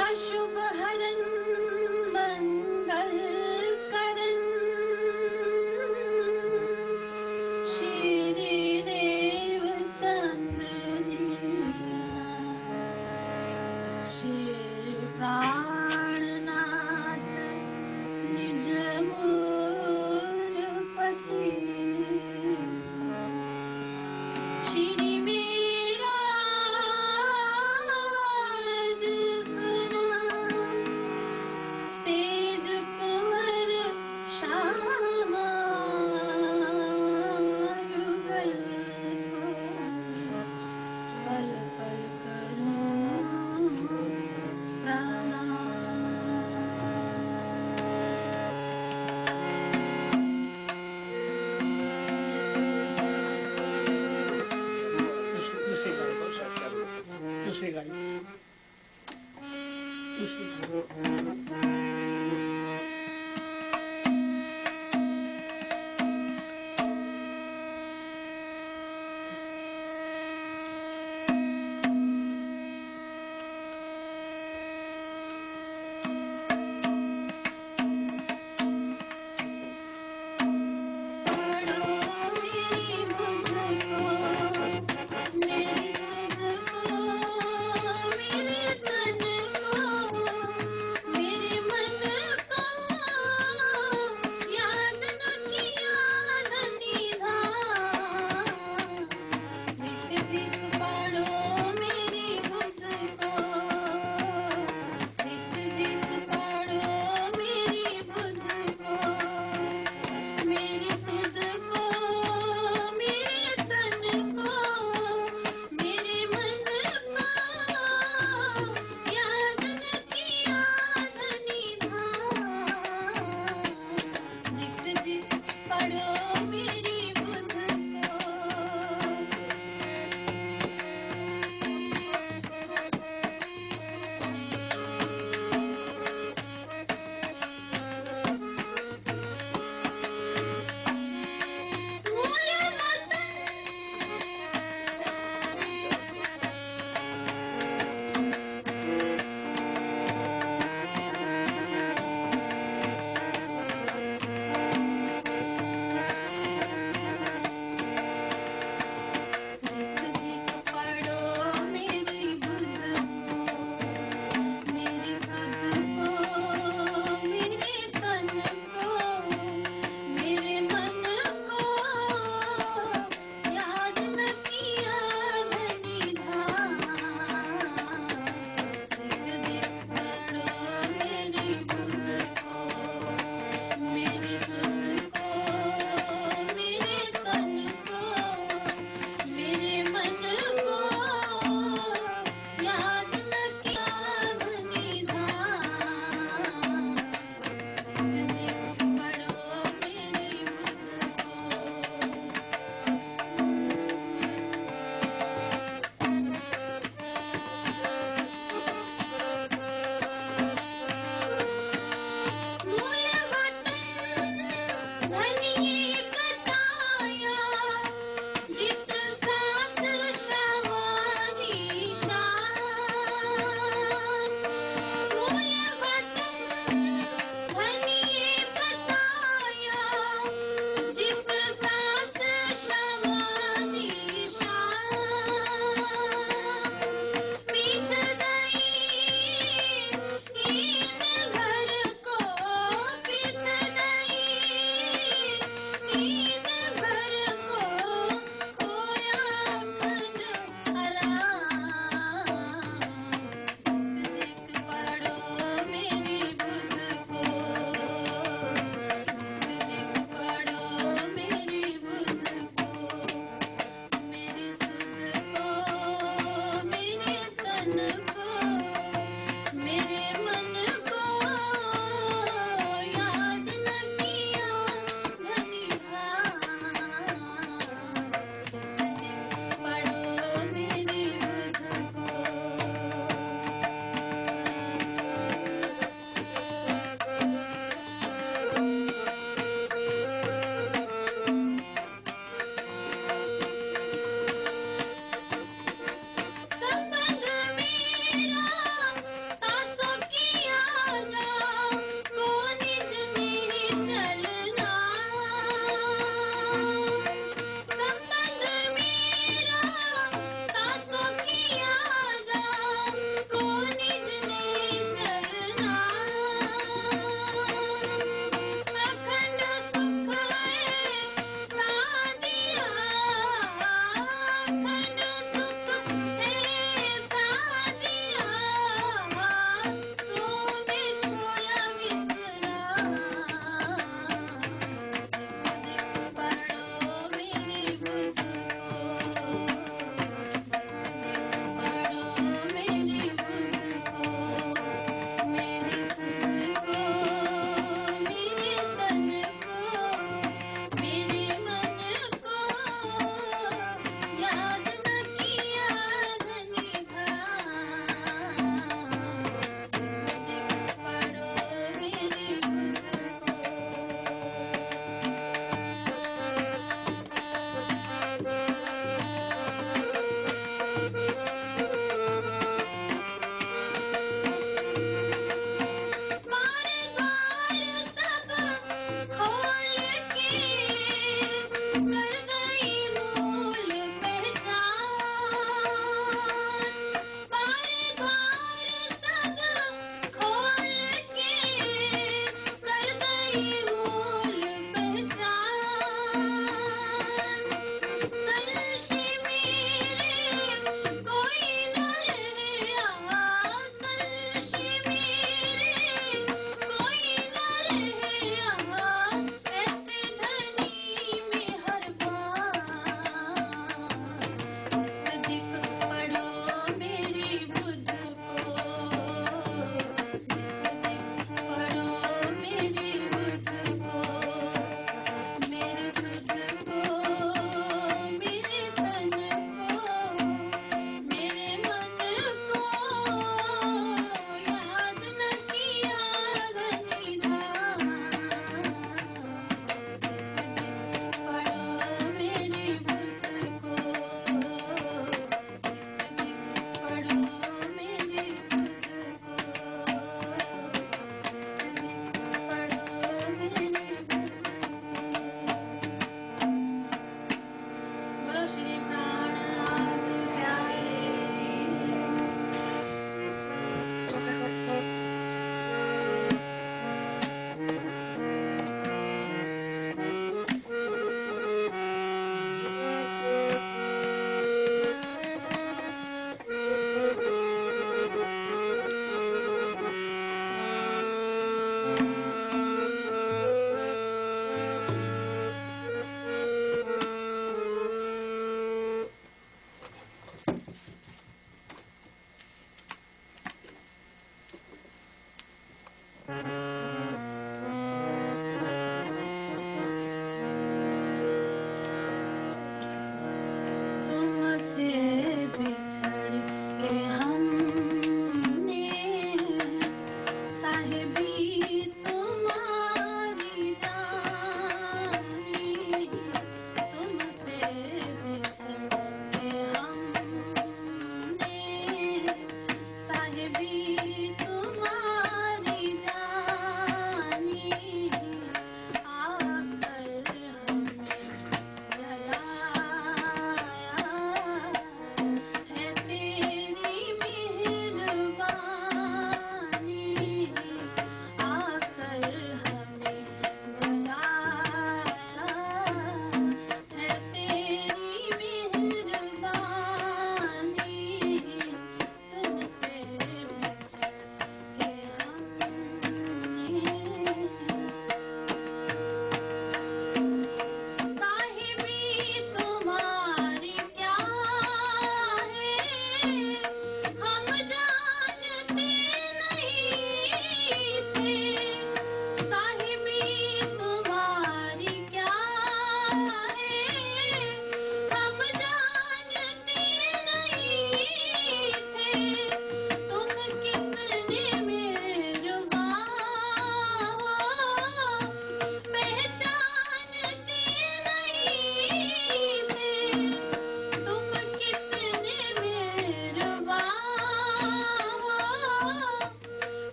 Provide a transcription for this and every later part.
अशुभ हरन मंगल करन श्री देव चंद्र जी श्री प्राणनाथ निज मूलपति श्री तेज कुंवर श्यामा युगल पल पल करूं प्रणाम। दूसरी गाड़ी मेरे मन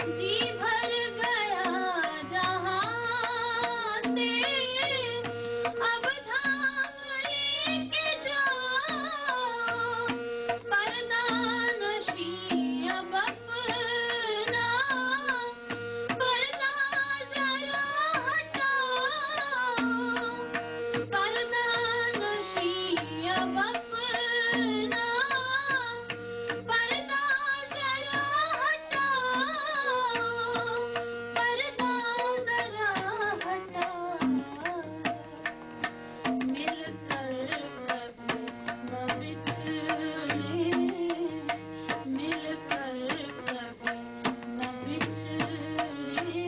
जी भर गया जहां से अब धाम लेके जाओ पर्दा नशी अब अपना पर्दा जरा हटाओ पर्दा नशी अब अपना पर्दा जरा हटाओ पर्दा जरा हटाओ मिलकर कभी न बिछड़े मिलकर कभी न बिछड़े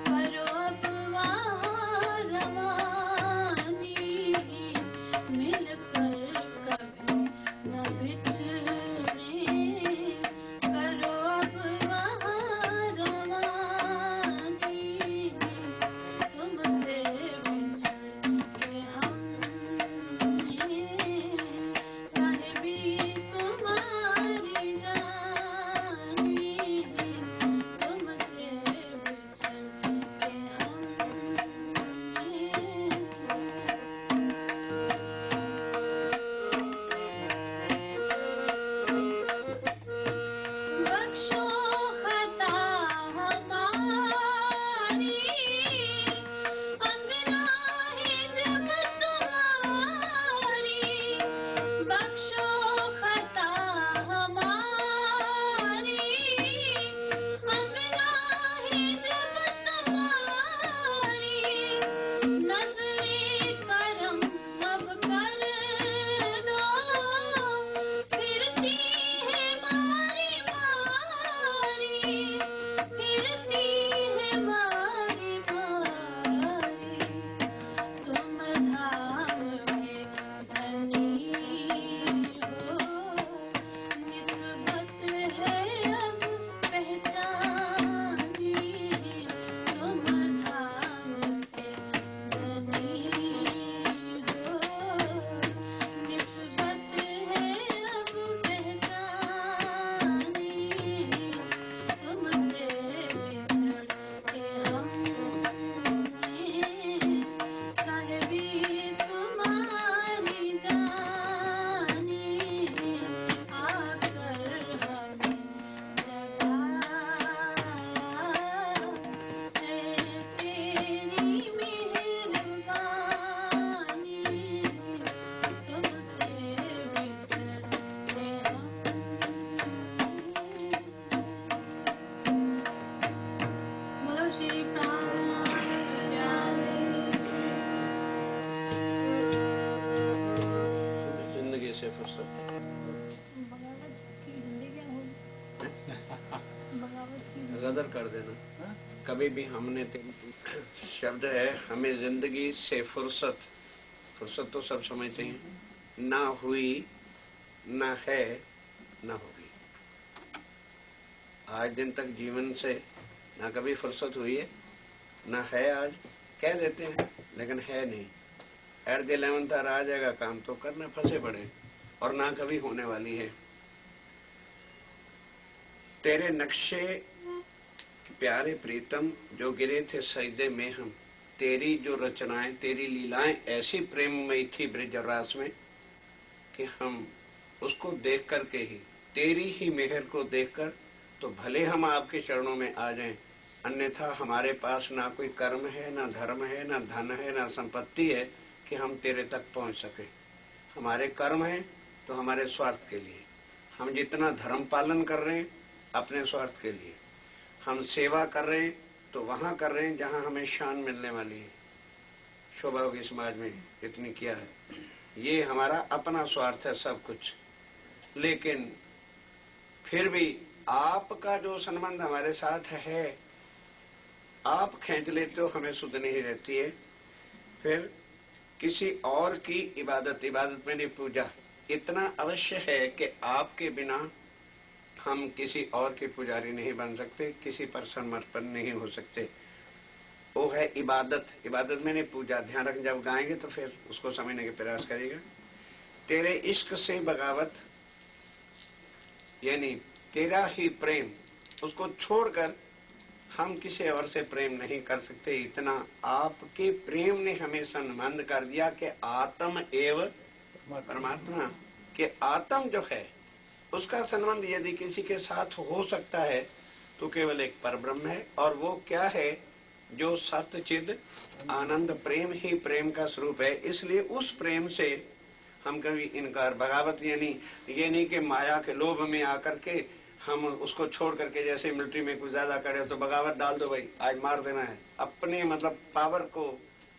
करो अब रवानी मिलकर कभी न बिछड़े करो अब रवानी तुमसे बिछड़ के हमने साहिबी तुम्हारी जानी तुमसे बिछड़ के बख्शो खता हमारी अंगना है जब तुम्हारी बख्शो खता हमारी अंगना है जब तुम्हारी नजरे करम अब कर दो फिरती है मारी मारी फिरती है मारी मारी तुम धाम के धनी हो निस्बत है अब पहचानी तुम धाम के धनी हो निस्बत है अब पहचानी तुमसे बिछड़ के हमने साहिबी तुम्हारी जानी आकर हमें जगाया है तेरी मेहरबानी तुमसे बिछड़ के बोलो श्री प्राणनाथ प्यारे जिंदगी से फुर्सत बगावत की हिंदी क्या होगी बगावत की गदर कर देना। कभी भी हमने शब्द है हमें जिंदगी से फुर्सत फुर्सत तो सब समझते हैं ना हुई ना है ना होगी। आज दिन तक जीवन से ना कभी फुर्सत हुई है ना है। आज कह देते हैं लेकिन है नहीं। एट द 11th आवर आ जाएगा काम तो करना फंसे पड़े और ना कभी होने वाली है। तेरे नक्शे प्यारे प्रीतम जो गिरे थे सजदे में हम तेरी जो रचनाएं तेरी लीलाएं ऐसी प्रेममयी थी ब्रिज और रास में कि हम उसको देख करके ही तेरी ही मेहर को देखकर तो भले हम आपके चरणों में आ जाएं, अन्यथा हमारे पास ना कोई कर्म है ना धर्म है ना धन है ना संपत्ति है कि हम तेरे तक पहुंच सके। हमारे कर्म है तो हमारे स्वार्थ के लिए। हम जितना धर्म पालन कर रहे हैं अपने स्वार्थ के लिए, हम सेवा कर रहे हैं तो वहां कर रहे हैं जहां हमें शान मिलने वाली है, शोभा होगी समाज में इतनी किया है। ये हमारा अपना स्वार्थ है सब कुछ। लेकिन फिर भी आपका जो संबंध हमारे साथ है, आप खींच लेते हो, हमें सुध नहीं रहती है। फिर किसी और की इबादत, इबादत में नहीं पूजा, इतना अवश्य है कि आपके बिना हम किसी और के पुजारी नहीं बन सकते, किसी पर समर्पण नहीं हो सकते। वो है इबादत, इबादत में नहीं पूजा। ध्यान रख, जब गाएंगे तो फिर उसको समझने का प्रयास करिएगा। तेरे इश्क से बगावत यानी तेरा ही प्रेम उसको छोड़कर हम किसी और से प्रेम नहीं कर सकते। इतना आपके प्रेम ने हमें संबंध कर दिया कि आत्म एव परमात्मा, कि आत्म जो है उसका संबंध यदि किसी के साथ हो सकता है तो केवल एक परब्रह्म है, और वो क्या है? जो सत्य चिद आनंद प्रेम ही प्रेम का स्वरूप है। इसलिए उस प्रेम से हम कभी इनकार, बगावत यानी ये नहीं कि माया के लोभ में आकर के हम उसको छोड़ करके, जैसे मिलिट्री में कुछ ज्यादा करे तो बगावत डाल दो भाई, आज मार देना है। अपने मतलब पावर को,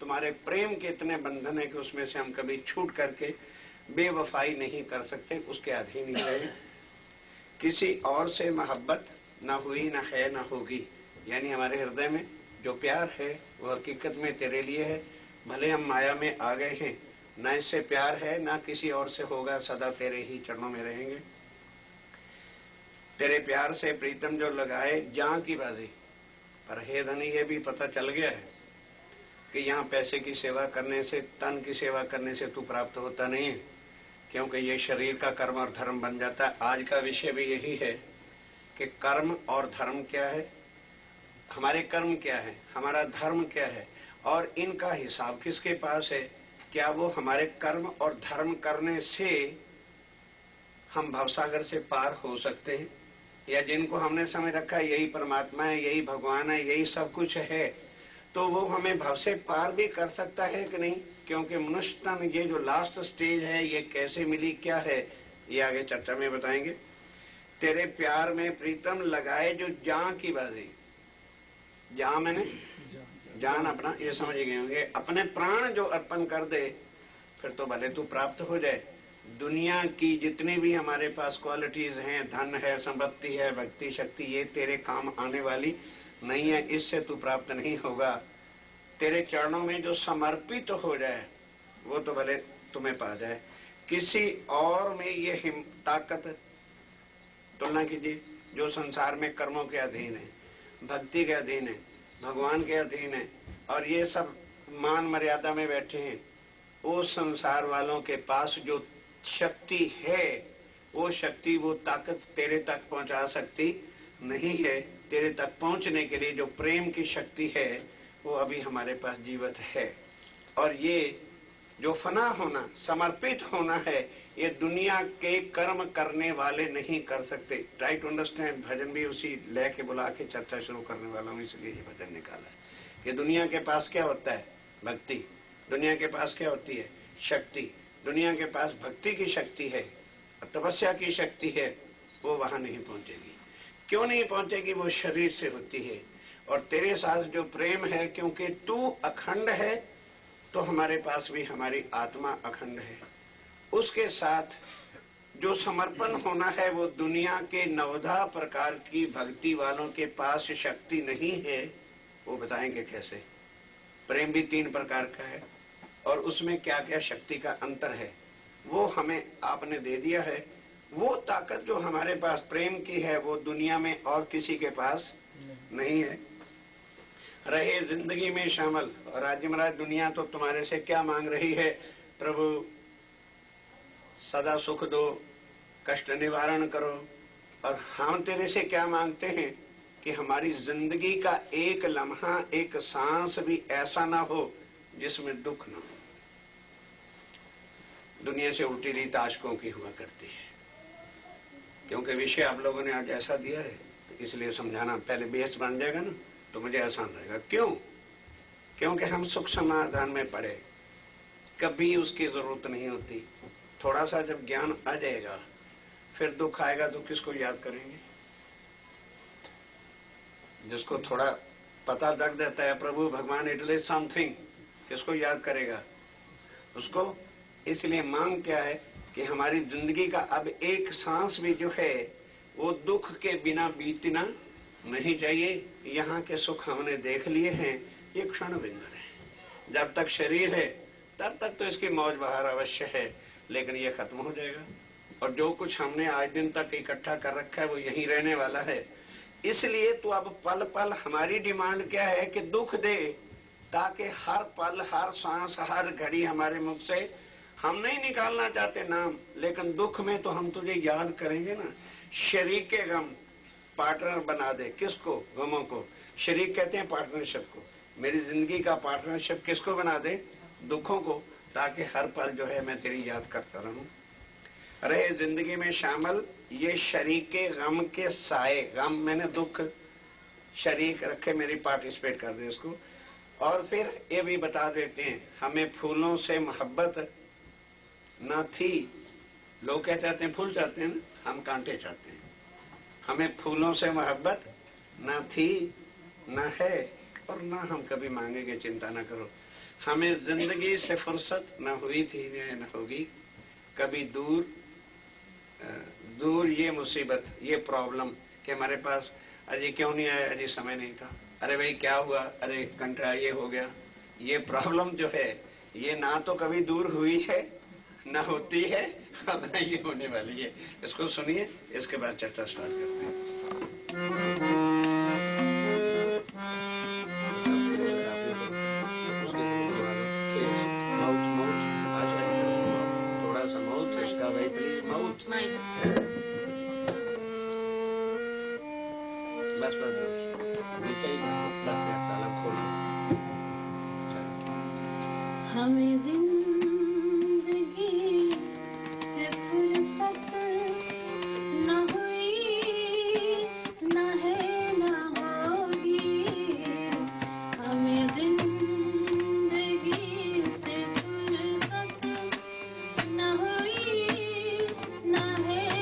तुम्हारे प्रेम के इतने बंधन है कि उसमें से हम कभी छूट करके बेवफाई नहीं कर सकते, उसके अधीन ही रहे। किसी और से मोहब्बत न हुई, न है, न होगी। यानी हमारे हृदय में जो प्यार है वो हकीकत में तेरे लिए है। भले हम माया में आ गए हैं, न इससे प्यार है न किसी और से होगा, सदा तेरे ही चरणों में रहेंगे। तेरे प्यार से प्रीतम जो लगाए जान की बाजी। पर हे धनी, ये भी पता चल गया है कि यहाँ पैसे की सेवा करने से, तन की सेवा करने से तू प्राप्त होता नहीं है, क्योंकि ये शरीर का कर्म और धर्म बन जाता है। आज का विषय भी यही है कि कर्म और धर्म क्या है, हमारे कर्म क्या है, हमारा धर्म क्या है, और इनका हिसाब किसके पास है। क्या वो हमारे कर्म और धर्म करने से हम भवसागर से पार हो सकते हैं, या जिनको हमने समझ रखा है यही परमात्मा है, यही भगवान है, यही सब कुछ है, तो वो हमें भव से पार भी कर सकता है कि नहीं? क्योंकि मनुष्य तन ये जो लास्ट स्टेज है, ये कैसे मिली, क्या है, ये आगे चर्चा में बताएंगे। तेरे प्यार में प्रीतम लगाए जो जान की बाजी। जान मैंने जान अपना, ये समझ गए होंगे, अपने प्राण जो अर्पण कर दे, फिर तो भले तू प्राप्त हो जाए। दुनिया की जितनी भी हमारे पास क्वालिटीज हैं, धन है, संपत्ति है, भक्ति शक्ति, ये तेरे काम आने वाली नहीं है, इससे तू प्राप्त नहीं होगा। तेरे चरणों में जो समर्पित हो जाए वो तो भले तुम्हें पा जाए। किसी और में ये ताकत तुलना कीजिए जो संसार में कर्मों के अधीन है, भक्ति के अधीन है, भगवान के अधीन है, और ये सब मान मर्यादा में बैठे हैं। वो संसार वालों के पास जो शक्ति है, वो शक्ति, वो ताकत तेरे तक पहुंचा सकती नहीं है। तेरे तक पहुंचने के लिए जो प्रेम की शक्ति है वो अभी हमारे पास जीवित है। और ये जो फना होना, समर्पित होना है, ये दुनिया के कर्म करने वाले नहीं कर सकते। Try to understand. भजन भी उसी लय के बुला के चर्चा शुरू करने वाला हूं, इसलिए ये भजन निकाला है कि दुनिया के पास क्या होता है? भक्ति। दुनिया के पास क्या होती है? शक्ति। दुनिया के पास भक्ति की शक्ति है, तपस्या की शक्ति है, वो वहां नहीं पहुंचेगी। क्यों नहीं पहुंचेगी? वो शरीर से होती है। और तेरे साथ जो प्रेम है, क्योंकि तू अखंड है, तो हमारे पास भी हमारी आत्मा अखंड है। उसके साथ जो समर्पण होना है, वो दुनिया के 9 प्रकार की भक्ति वालों के पास शक्ति नहीं है। वो बताएंगे कैसे। प्रेम भी 3 प्रकार का है, और उसमें क्या क्या शक्ति का अंतर है वो हमें आपने दे दिया है। वो ताकत जो हमारे पास प्रेम की है, वो दुनिया में और किसी के पास नहीं है। रहे जिंदगी में शामिल। और राज्य महाराज, दुनिया तो तुम्हारे से क्या मांग रही है? प्रभु सदा सुख दो, कष्ट निवारण करो। और हम तेरे से क्या मांगते हैं कि हमारी जिंदगी का एक लम्हा, एक सांस भी ऐसा ना हो जिसमें दुख ना हो। दुनिया से उल्टी रीत आशकों की हुआ करती है। क्योंकि विषय आप लोगों ने आज ऐसा दिया है, तो इसलिए समझाना पहले बेहस बन जाएगा ना, तो मुझे आसान रहेगा। क्यों? क्योंकि हम सुख समाधान में पड़े, कभी उसकी जरूरत नहीं होती। थोड़ा सा जब ज्ञान आ जाएगा, फिर दुख आएगा तो किसको याद करेंगे? जिसको थोड़ा पता लग जाता है प्रभु भगवान इट इज समथिंग, किसको याद करेगा? उसको। इसलिए मांग क्या है कि हमारी जिंदगी का अब एक सांस भी जो है वो दुख के बिना बीतना नहीं चाहिए। यहाँ के सुख हमने देख लिए हैं, ये क्षण बिंदु है। जब तक शरीर है तब तक तो इसकी मौज बहार अवश्य है, लेकिन ये खत्म हो जाएगा। और जो कुछ हमने आज दिन तक इकट्ठा कर रखा है वो यहीं रहने वाला है। इसलिए तो अब पल पल हमारी डिमांड क्या है कि दुख दे, ताकि हर पल, हर सांस, हर घड़ी हमारे मुख से हम नहीं निकालना चाहते नाम, लेकिन दुख में तो हम तुझे याद करेंगे ना। शरीक के गम, पार्टनर बना दे। किसको? गमों को। शरीक कहते हैं पार्टनरशिप को। मेरी जिंदगी का पार्टनरशिप किसको बना दे? दुखों को, ताकि हर पल जो है मैं तेरी याद करता रहूं। अरे जिंदगी में शामिल ये शरीके गम के साए, गम मैंने दुख, शरीक रखे, मेरी पार्टिसिपेट कर दे इसको। और फिर ये भी बता देते हैं हमें फूलों से मोहब्बत ना थी। लोग क्या चाहते हैं? फूल चाहते हैं ना, हम कांटे चाहते हैं। हमें फूलों से मोहब्बत ना थी, ना है, और ना हम कभी मांगेंगे, चिंता ना करो। हमें जिंदगी से फुर्सत ना हुई थी, न होगी कभी। दूर दूर ये मुसीबत, ये प्रॉब्लम कि हमारे पास अजी क्यों नहीं आया, अजी समय नहीं था, अरे भाई क्या हुआ, अरे घंटा ये हो गया। ये प्रॉब्लम जो है ये ना तो कभी दूर हुई है, ना होती है, और ना ये होने वाली है। इसको सुनिए, इसके बाद चर्चा स्टार्ट करते हैं। थोड़ा सा माउथ इसका भाई, प्लीज माउथ। बस बस नीचे ही बस साला खोलो। हमें जिंदगी से फुर्सत न हुई, न है न होगी। हमें जिंदगी से फुर्सत न हुई, न है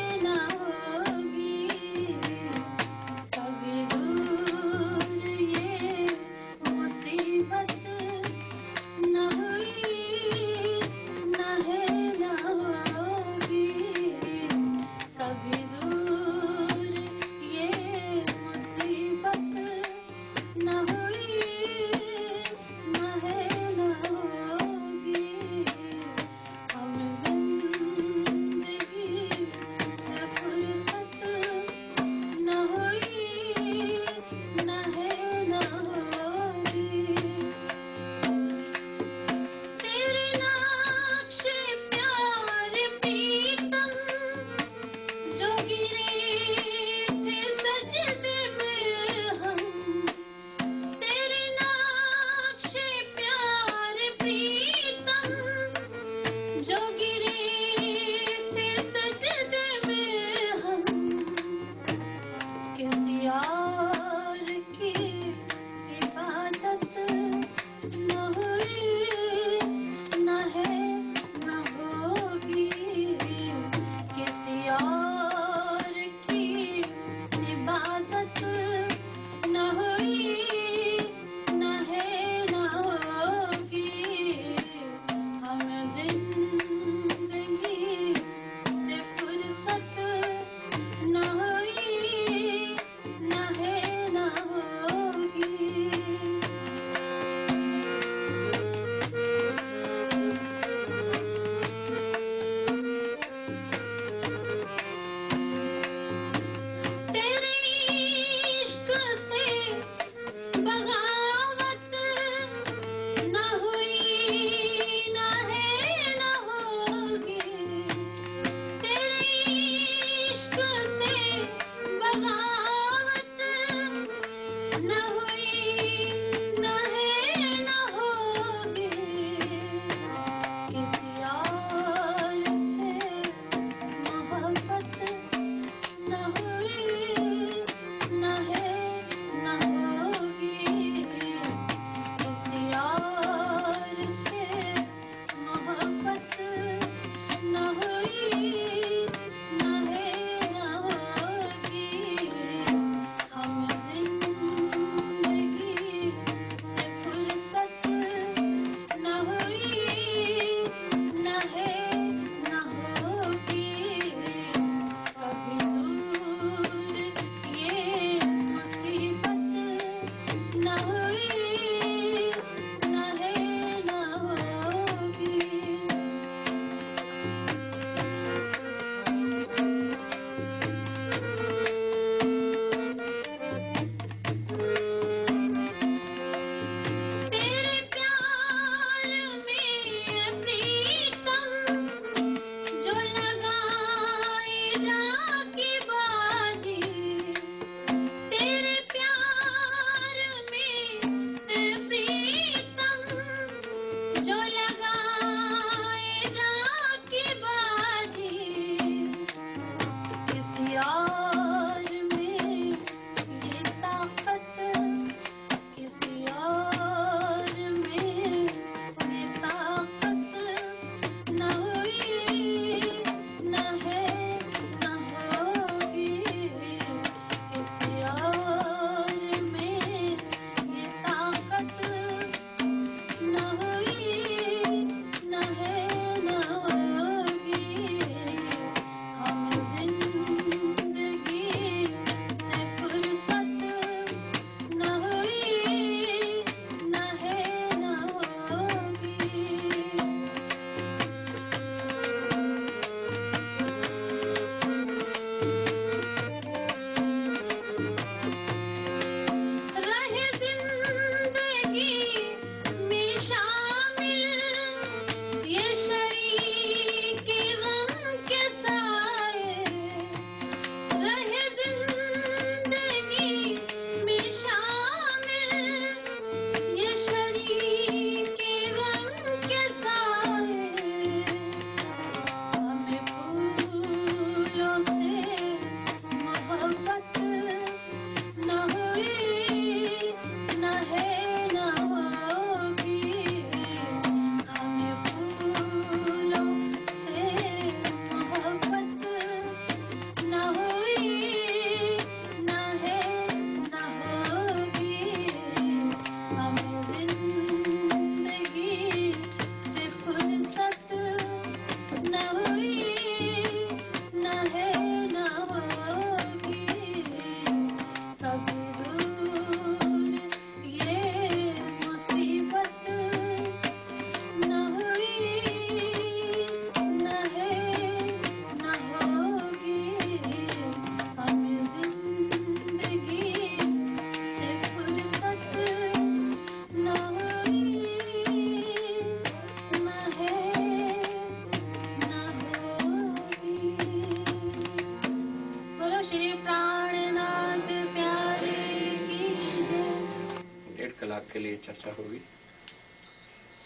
कलाक के लिए चर्चा होगी।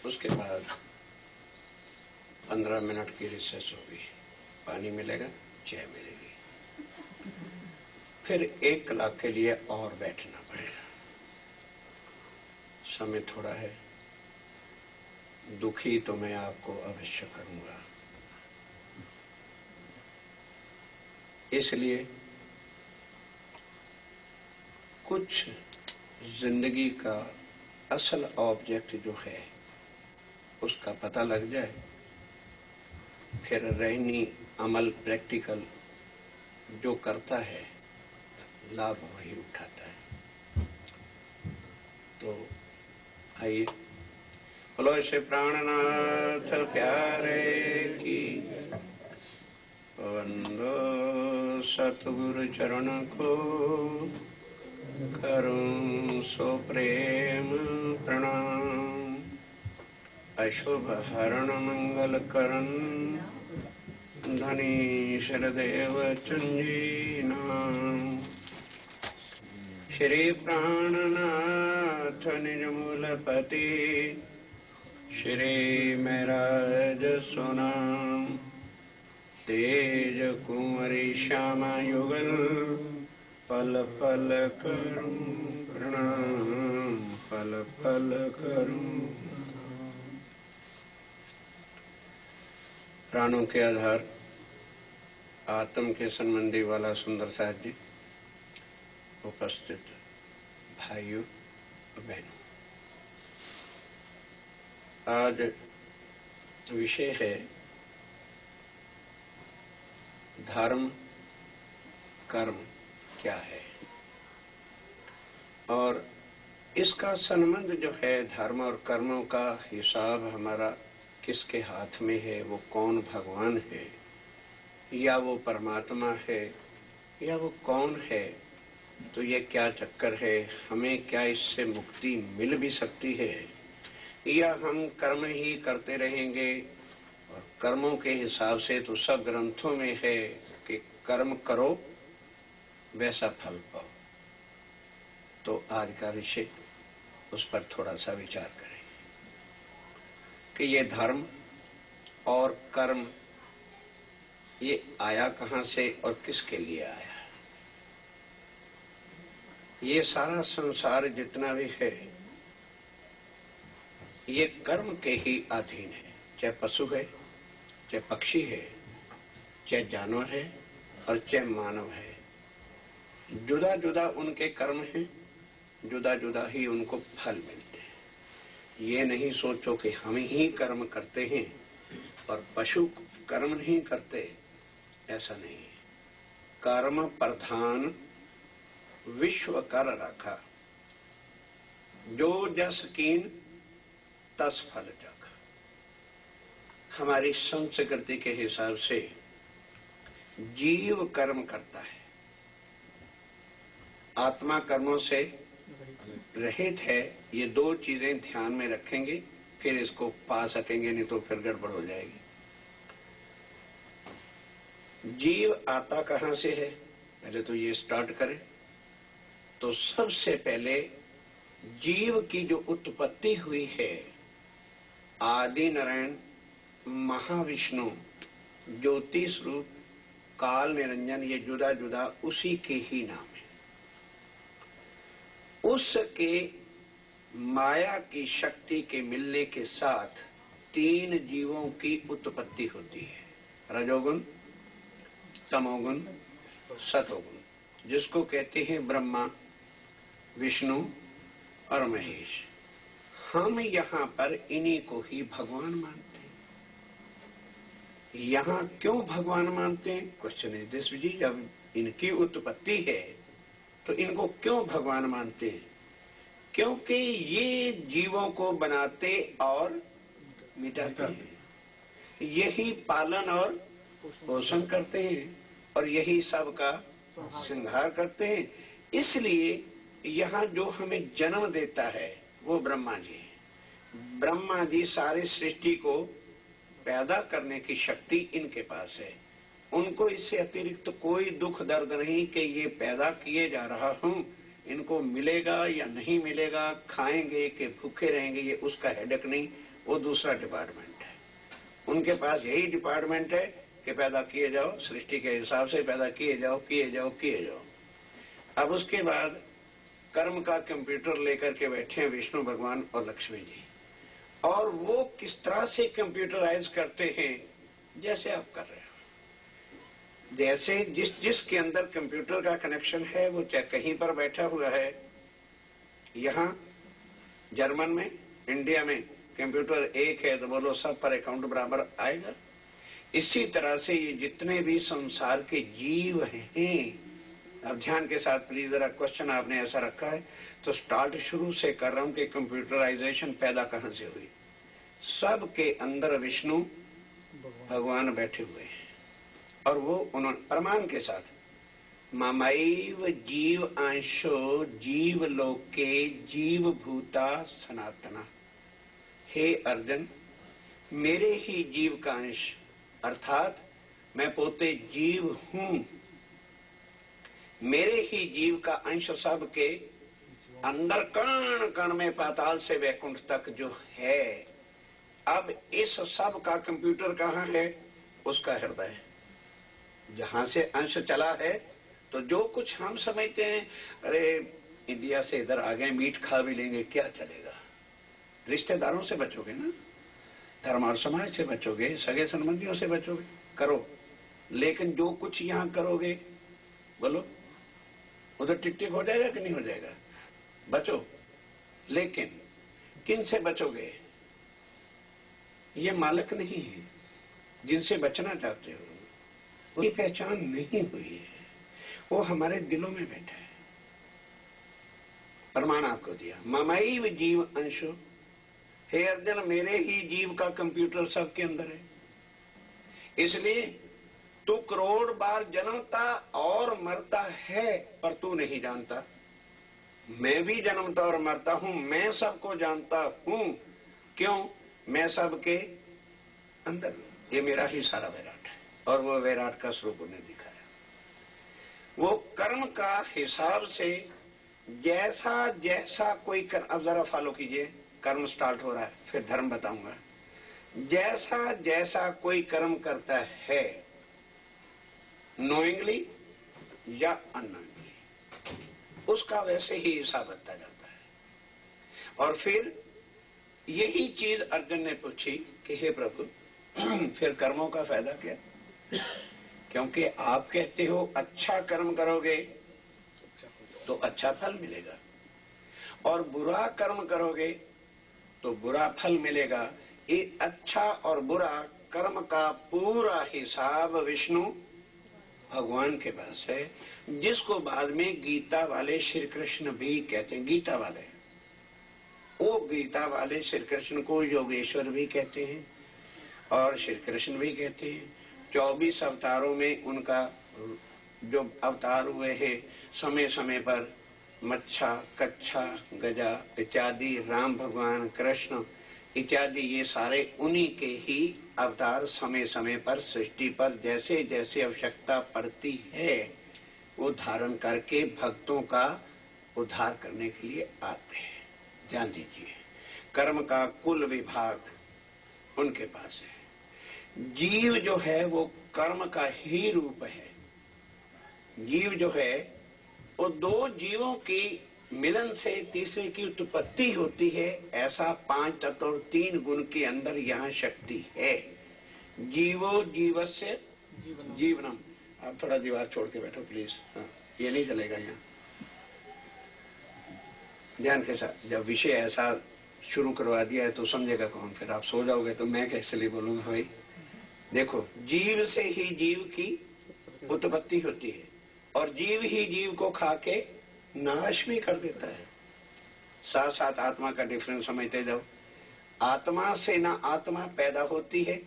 उसके बाद 15 मिनट की रिसेस होगी, पानी मिलेगा, चाय मिलेगी, फिर 1 कलाक के लिए और बैठना पड़ेगा। समय थोड़ा है, दुखी तो मैं आपको अवश्य करूंगा, इसलिए कुछ जिंदगी का असल ऑब्जेक्ट जो है उसका पता लग जाए, फिर रहनी अमल प्रैक्टिकल जो करता है लाभ वही उठाता है। तो आइए, बोलो श्री प्राणनाथ प्यारे की, वंदो सतगुरु चरण को, करूं सो प्रेम प्रणाम। अशुभ हरण मंगल करण, धनी शरदेव चंजी नाम। श्री प्राणनाथ निज मूलपति, श्री महराज सुनाम। तेज कुंवरी श्यामा युगल, पल पल करूं प्रणाम, पल पल करूं। प्राणों के आधार आत्म के संबंधी वाला सुंदर साहब जी, उपस्थित भाइयों बहनों, आज विषय है धर्म कर्म क्या है, और इसका संबंध जो है धर्म और कर्मों का हिसाब हमारा किसके हाथ में है, वो कौन भगवान है या वो परमात्मा है या वो कौन है, तो ये क्या चक्कर है, हमें क्या इससे मुक्ति मिल भी सकती है या हम कर्म ही करते रहेंगे। और कर्मों के हिसाब से तो सब ग्रंथों में है कि कर्म करो वैसा फल पाओ। तो आज का विषय उस पर थोड़ा सा विचार करें कि ये धर्म और कर्म ये आया कहां से और किसके लिए आया। ये सारा संसार जितना भी है ये कर्म के ही अधीन है, चाहे पशु है, चाहे पक्षी है, चाहे जानवर है और चाहे मानव है। जुदा जुदा उनके कर्म हैं, जुदा जुदा ही उनको फल मिलते हैं। ये नहीं सोचो कि हम ही कर्म करते हैं और पशु कर्म नहीं करते, ऐसा नहीं है। कर्म प्रधान विश्व कर रखा, जो जस कीन तस फल जग। हमारी संस्कृति के हिसाब से जीव कर्म करता है, आत्मा कर्मों से रहित है। ये 2 चीजें ध्यान में रखेंगे फिर इसको पा सकेंगे, नहीं तो फिर गड़बड़ हो जाएगी। जीव आता कहां से है, पहले तो ये स्टार्ट करें। तो सबसे पहले जीव की जो उत्पत्ति हुई है, आदि नारायण महाविष्णु ज्योति स्वरूप काल निरंजन, ये जुदा जुदा उसी के ही नाम है। उसके माया की शक्ति के मिलने के साथ 3 जीवों की उत्पत्ति होती है, रजोगुण, तमोगुण, सतोगुण, जिसको कहते हैं ब्रह्मा, विष्णु और महेश। हम यहां पर इन्हीं को ही भगवान मानते हैं। यहां क्यों भगवान मानते हैं? क्वेश्चन है दिस जी, जब इनकी उत्पत्ति है तो इनको क्यों भगवान मानते हैं? क्योंकि ये जीवों को बनाते और मिटाते हैं, यही पालन और पोषण करते हैं और यही सबका श्रृंगार करते हैं। इसलिए यहां जो हमें जन्म देता है वो ब्रह्मा जी है। ब्रह्मा जी सारे सृष्टि को पैदा करने की शक्ति इनके पास है। उनको इससे अतिरिक्त कोई दुख दर्द नहीं कि ये पैदा किए जा रहा हूं, इनको मिलेगा या नहीं मिलेगा, खाएंगे कि भूखे रहेंगे, ये उसका हेडेक नहीं, वो दूसरा डिपार्टमेंट है। उनके पास यही डिपार्टमेंट है कि पैदा किए जाओ, सृष्टि के हिसाब से पैदा किए जाओ, किए जाओ, किए जाओ। अब उसके बाद कर्म का कंप्यूटर लेकर के बैठे हैं विष्णु भगवान और लक्ष्मी जी, और वो किस तरह से कंप्यूटराइज करते हैं, जैसे आप कर रहे हो। जैसे जिसके अंदर कंप्यूटर का कनेक्शन है वो चाहे कहीं पर बैठा हुआ है, यहां जर्मन में, इंडिया में कंप्यूटर एक है तो बोलो सब पर अकाउंट बराबर आएगा। इसी तरह से ये जितने भी संसार के जीव हैं, अब ध्यान के साथ प्लीज, जरा क्वेश्चन आपने ऐसा रखा है तो स्टार्ट शुरू से कर रहा हूं कि कंप्यूटराइजेशन पैदा कहां से हुई। सब के अंदर विष्णु भगवान बैठे हुए हैं, और वो उन्होंने प्रमाण के साथ ममैव जीव अंशो जीव लोके जीव भूता सनातना, हे अर्जुन मेरे ही जीव का अंश, अर्थात मैं पोते जीव हूं, मेरे ही जीव का अंश सब के अंदर कण कण में पाताल से वैकुंठ तक जो है। अब इस सब का कंप्यूटर कहां है, उसका हृदय, जहां से अंश चला है। तो जो कुछ हम समझते हैं, अरे इंडिया से इधर आ गए, मीट खा भी लेंगे, क्या चलेगा, रिश्तेदारों से बचोगे ना, धर्म और समाज से बचोगे, सगे संबंधियों से बचोगे, करो। लेकिन जो कुछ यहां करोगे, बोलो उधर टिक टिक हो जाएगा कि नहीं हो जाएगा, बचो। लेकिन किन से बचोगे, ये मालिक नहीं है जिनसे बचना चाहते हो, उनकी पहचान नहीं हुई है, वो हमारे दिलों में बैठा है। प्रमाण आपको दिया, ममैव जीव अंशो, हे अर्जुन मेरे ही जीव का कंप्यूटर सबके अंदर है। इसलिए तू करोड़ बार जन्मता और मरता है, पर तू नहीं जानता। मैं भी जन्मता और मरता हूं, मैं सबको जानता हूं। क्यों, मैं सबके अंदर, ये मेरा ही सारा विराट है, और वो विराट का स्वरूप उन्हें दिखाया। वो कर्म का हिसाब से जैसा जैसा कोई कर्म, अब जरा फॉलो कीजिए, कर्म स्टार्ट हो रहा है, फिर धर्म बताऊंगा। जैसा जैसा कोई कर्म करता है, नोइंगली या अननोइंगली, उसका वैसे ही हिसाब बनता जाता है। और फिर यही चीज अर्जुन ने पूछी कि हे प्रभु फिर कर्मों का फायदा क्या, क्योंकि आप कहते हो अच्छा कर्म करोगे तो अच्छा फल मिलेगा, और बुरा कर्म करोगे तो बुरा फल मिलेगा। ये अच्छा और बुरा कर्म का पूरा हिसाब विष्णु भगवान के पास है, जिसको बाद में गीता वाले श्री कृष्ण भी कहते हैं। गीता वाले, वो गीता वाले श्री कृष्ण को योगेश्वर भी कहते हैं और श्री कृष्ण भी कहते हैं। 24 अवतारों में उनका जो अवतार हुए हैं, समय समय पर मच्छा, कच्छा, गजा इत्यादि, राम भगवान, कृष्ण इत्यादि, ये सारे उन्हीं के ही अवतार समय समय पर सृष्टि पर जैसे जैसे आवश्यकता पड़ती है वो धारण करके भक्तों का उद्धार करने के लिए आते हैं। ध्यान दीजिए, कर्म का कुल विभाग उनके पास है। जीव जो है वो कर्म का ही रूप है। जीव जो है वो दो जीवों की मिलन से तीसरे की उत्पत्ति होती है, ऐसा 5 तत्व और 3 गुण के अंदर यहां शक्ति है। जीवो जीवस्य जीवनम। आप थोड़ा दीवार छोड़ के बैठो प्लीज, हाँ, ये नहीं चलेगा यहाँ। ध्यान के साथ, जब विषय ऐसा शुरू करवा दिया है तो समझेगा कौन, फिर आप सो जाओगे तो मैं कैसे लिए बोलूंगा भाई। देखो, जीव से ही जीव की उत्पत्ति होती है, और जीव ही जीव को खा के नाश भी कर देता है। साथ साथ आत्मा का डिफरेंस समझते जाओ। आत्मा से ना आत्मा पैदा होती है,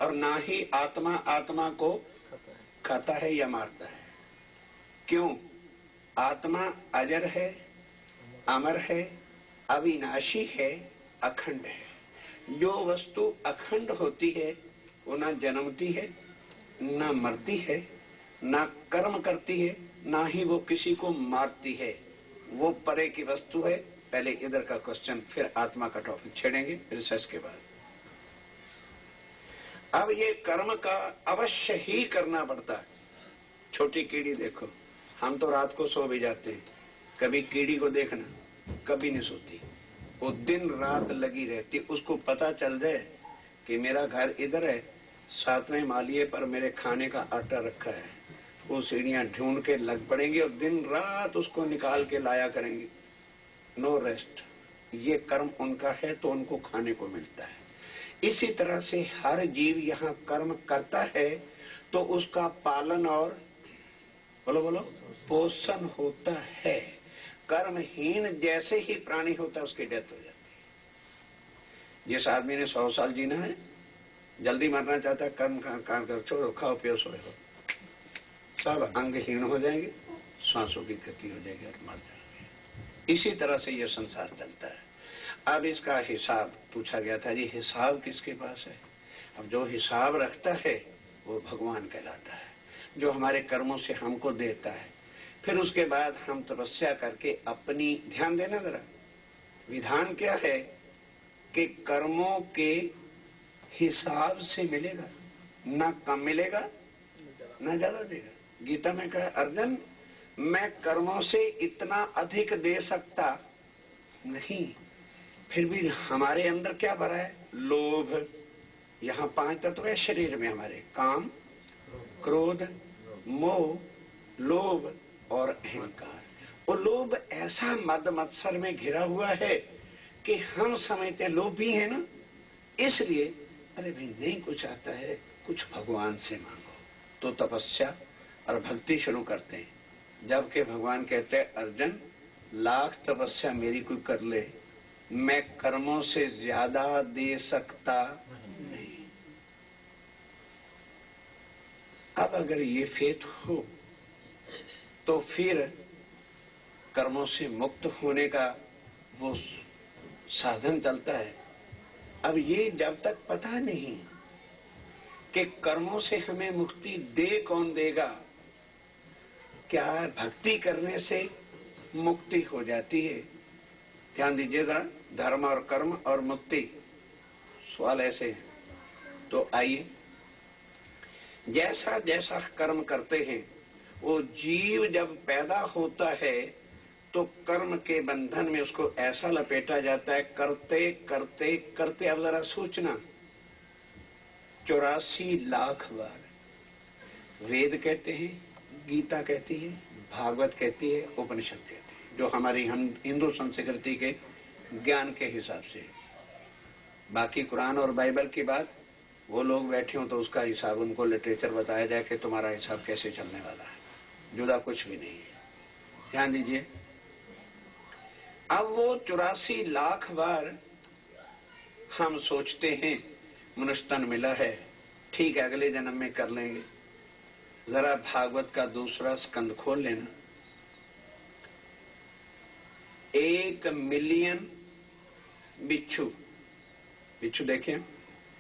और ना ही आत्मा आत्मा को खाता है या मारता है। क्यों? आत्मा अजर है, अमर है, अविनाशी है, अखंड है। जो वस्तु अखंड होती है वो ना जन्मती है, ना मरती है, ना कर्म करती है, ना ही वो किसी को मारती है। वो परे की वस्तु है। पहले इधर का क्वेश्चन, फिर आत्मा का टॉपिक छेड़ेंगे रिसर्च के बाद। अब ये कर्म का अवश्य ही करना पड़ता है। छोटी कीड़ी देखो, हम तो रात को सो भी जाते हैं, कभी कीड़ी को देखना, कभी नहीं सोती, वो दिन रात लगी रहती। उसको पता चल जाए कि मेरा घर इधर है, 7वें मालिये पर मेरे खाने का आटा रखा है, वो सीढ़ियां ढूंढ के लग पड़ेंगी और दिन रात उसको निकाल के लाया करेंगी। No rest. ये कर्म उनका है तो उनको खाने को मिलता है। इसी तरह से हर जीव यहां कर्म करता है तो उसका पालन और बोलो बोलो पोषण होता है। कर्महीन जैसे ही प्राणी होता है उसकी डेथ हो जाती है। जिस आदमी ने 100 साल जीना है, जल्दी मरना चाहता है, कर्म कर छोड़ो, खाओ पियो सोए हो, सब अंगहीन हो जाएंगे, सांसों की गति हो जाएगी और मर जाएंगे। इसी तरह से यह संसार चलता है। अब इसका हिसाब पूछा गया था, जी हिसाब किसके पास है? अब जो हिसाब रखता है वो भगवान कहलाता है, जो हमारे कर्मों से हमको देता है। फिर उसके बाद हम तपस्या करके अपनी, ध्यान देना जरा, विधान क्या है कि कर्मों के हिसाब से मिलेगा, ना कम मिलेगा ना ज्यादा देगा। गीता में कहा, अर्जुन मैं कर्मों से इतना अधिक दे सकता नहीं। फिर भी हमारे अंदर क्या भरा है? लोभ। यहां 5 तत्व है शरीर में हमारे, काम, क्रोध, मोह, लोभ और अहंकार। वो लोभ ऐसा मद मत्सर में घिरा हुआ है कि हम समझते हैं लोभ भी है ना, इसलिए अरे भाई नहीं कुछ आता है, कुछ भगवान से मांगो, तो तपस्या और भक्ति शुरू करते हैं। जबकि भगवान कहते हैं, अर्जुन लाख तपस्या मेरी कोई कर ले, मैं कर्मों से ज्यादा दे सकता नहीं। अब अगर ये फेथ हो तो फिर कर्मों से मुक्त होने का वो साधन चलता है। अब ये जब तक पता नहीं कि कर्मों से हमें मुक्ति दे कौन देगा, क्या भक्ति करने से मुक्ति हो जाती है? ध्यान दीजिए जरा, धर्म और कर्म और मुक्ति, सवाल ऐसे है। तो आइए, जैसा जैसा कर्म करते हैं वो जीव जब पैदा होता है तो कर्म के बंधन में उसको ऐसा लपेटा जाता है, करते करते करते। अब जरा सोचना, 84 लाख बार वेद कहते हैं, गीता कहती है, भागवत कहती है, उपनिषद कहती है, जो हमारी हिंदू संस्कृति के ज्ञान के हिसाब से। बाकी कुरान और बाइबल की बात, वो लोग बैठे हो तो उसका हिसाब उनको लिटरेचर बताया जाए कि तुम्हारा हिसाब कैसे चलने वाला है, जुदा कुछ भी नहीं है। ध्यान दीजिए, अब वो 84 लाख बार हम सोचते हैं मनुष्य तन मिला है, ठीक है अगले जन्म में कर लेंगे। जरा भागवत का 2 स्कंद खोल लेना, 1 मिलियन बिच्छू, बिच्छू देखे,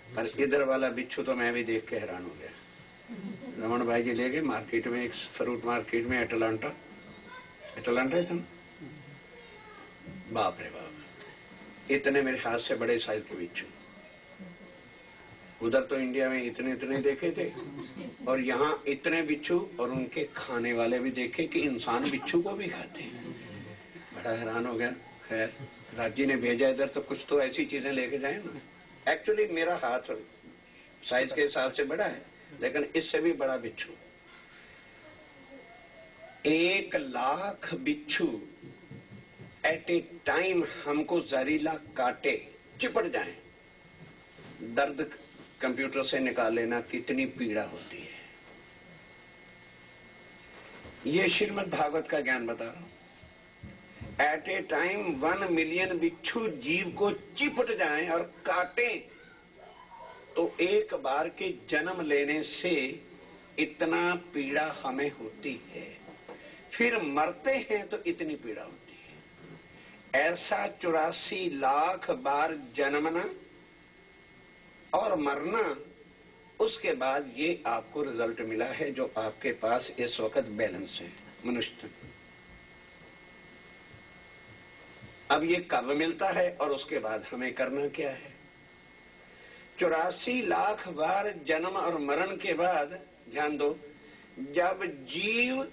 पर इधर वाला बिच्छू तो मैं भी देख के हैरान हो गया। रमन भाई जी ले गए मार्केट में, एक फ्रूट मार्केट में, अटलांटा था ना, बाप रे बाप, इतने मेरे हाथ से बड़े साइज के बिच्छू। उधर तो इंडिया में इतने इतने देखे थे, और यहाँ इतने बिच्छू, और उनके खाने वाले भी देखे कि इंसान बिच्छू को भी खाते हैं। बड़ा हैरान हो गया। खैर राजी ने भेजा इधर, तो कुछ तो ऐसी चीजें लेके जाए ना। एक्चुअली मेरा हाथ साइज के हिसाब से बड़ा है, लेकिन इससे भी बड़ा बिच्छू। 1 लाख बिच्छू एट ए टाइम हमको जहरीला काटे, चिपट जाए, दर्द कंप्यूटर से निकाल लेना, कितनी पीड़ा होती है। ये श्रीमद् भागवत का ज्ञान बता रहा हूं। एट ए टाइम 1 मिलियन बिच्छू जीव को चिपट जाएं और काटें, तो एक बार के जन्म लेने से इतना पीड़ा हमें होती है। फिर मरते हैं तो इतनी पीड़ा होती है। ऐसा 84 लाख बार जन्मना और मरना, उसके बाद ये आपको रिजल्ट मिला है जो आपके पास इस वक्त बैलेंस है। मनुष्य अब ये कब मिलता है और उसके बाद हमें करना क्या है? 84 लाख बार जन्म और मरण के बाद, ध्यान दो, जब जीव